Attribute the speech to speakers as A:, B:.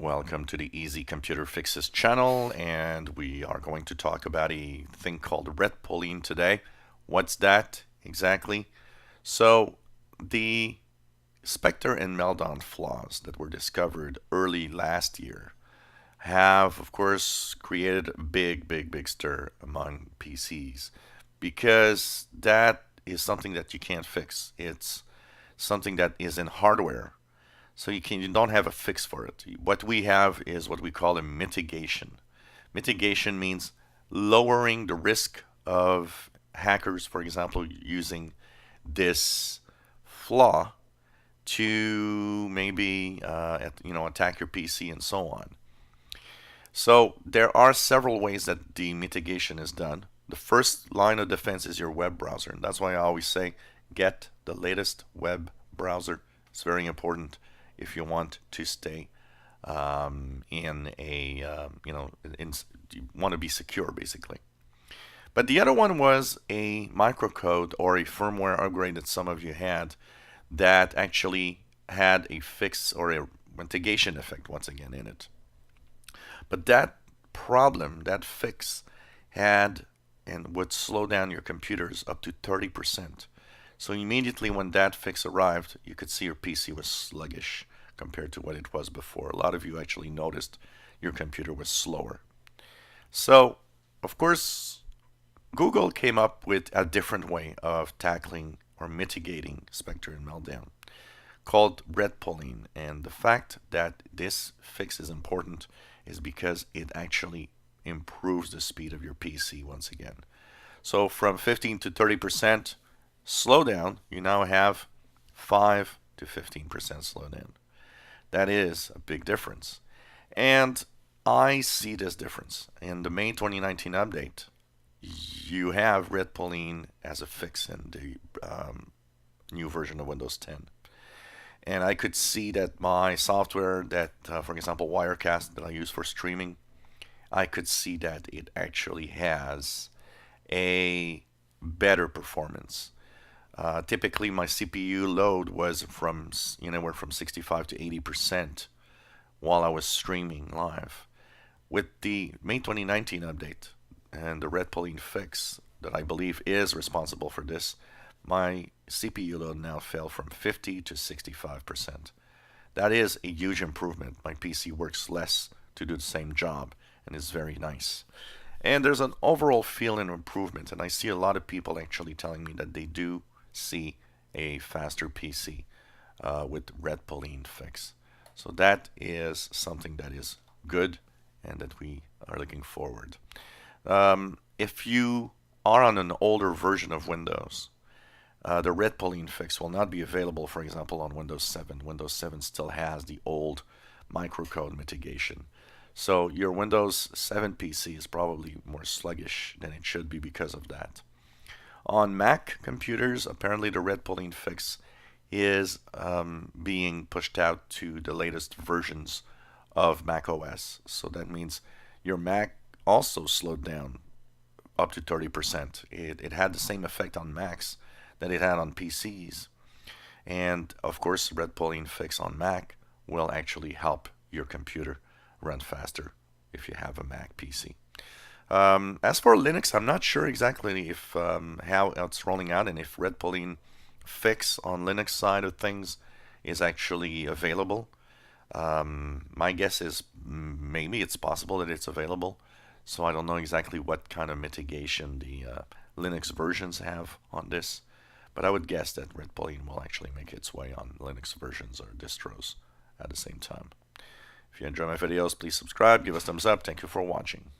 A: Welcome to the Easy Computer Fixes channel, and we are going to talk about a thing called Retpoline today. What's that exactly? So the Spectre and Meltdown flaws that were discovered early last year have, of course, created a big stir among PCs because that is something that you can't fix. It's something that is in hardware. So you don't have a fix for it. What we have is what we call a mitigation. Mitigation means lowering the risk of hackers, for example, using this flaw to maybe attack your PC and so on. So there are several ways that the mitigation is done. The first line of defense is your web browser, and that's why I always say get the latest web browser. It's very important if you want to stay in a you want to be secure basically. But the other one was a microcode or a firmware upgrade that some of you had that actually had a fix or a mitigation effect once again in it. But that problem, that fix, had and would slow down your computers up to 30%. So immediately when that fix arrived, you could see your PC was sluggish compared to what it was before. A lot of you actually noticed your computer was slower. So, of course, Google came up with a different way of tackling or mitigating Spectre and Meltdown called Retpoline. And the fact that this fix is important is because it actually improves the speed of your PC once again. So from 15 to 30% slowdown, you now have 5 to 15% slowdown. That is a big difference. And I see this difference. In the May 2019 update, you have Retpoline as a fix in the new version of Windows 10. And I could see that my software that, for example, Wirecast that I use for streaming, I could see that it actually has a better performance. Typically, my CPU load was from anywhere from 65 to 80% while I was streaming live. With the May 2019 update and the Retpoline fix that I believe is responsible for this, my CPU load now fell from 50 to 65%. That is a huge improvement. My PC works less to do the same job and is very nice. And there's an overall feeling of improvement, and I see a lot of people actually telling me that they do see a faster PC with Retpoline fix. So that is something that is good and that we are looking forward. If you are on an older version of Windows, the Retpoline fix will not be available, for example, on Windows 7. Windows 7 still has the old microcode mitigation. So your Windows 7 PC is probably more sluggish than it should be because of that. On Mac computers, apparently the Retpoline fix is being pushed out to the latest versions of Mac OS. So that means your Mac also slowed down up to 30%. It had the same effect on Macs that it had on PCs. And of course, Retpoline fix on Mac will actually help your computer run faster if you have a Mac PC. As for Linux, I'm not sure exactly if how it's rolling out and if Retpoline fix on Linux side of things is actually available. My guess is maybe it's possible that it's available. So I don't know exactly what kind of mitigation the Linux versions have on this. But I would guess that Retpoline will actually make its way on Linux versions or distros at the same time. If you enjoy my videos, please subscribe, give us a thumbs up. Thank you for watching.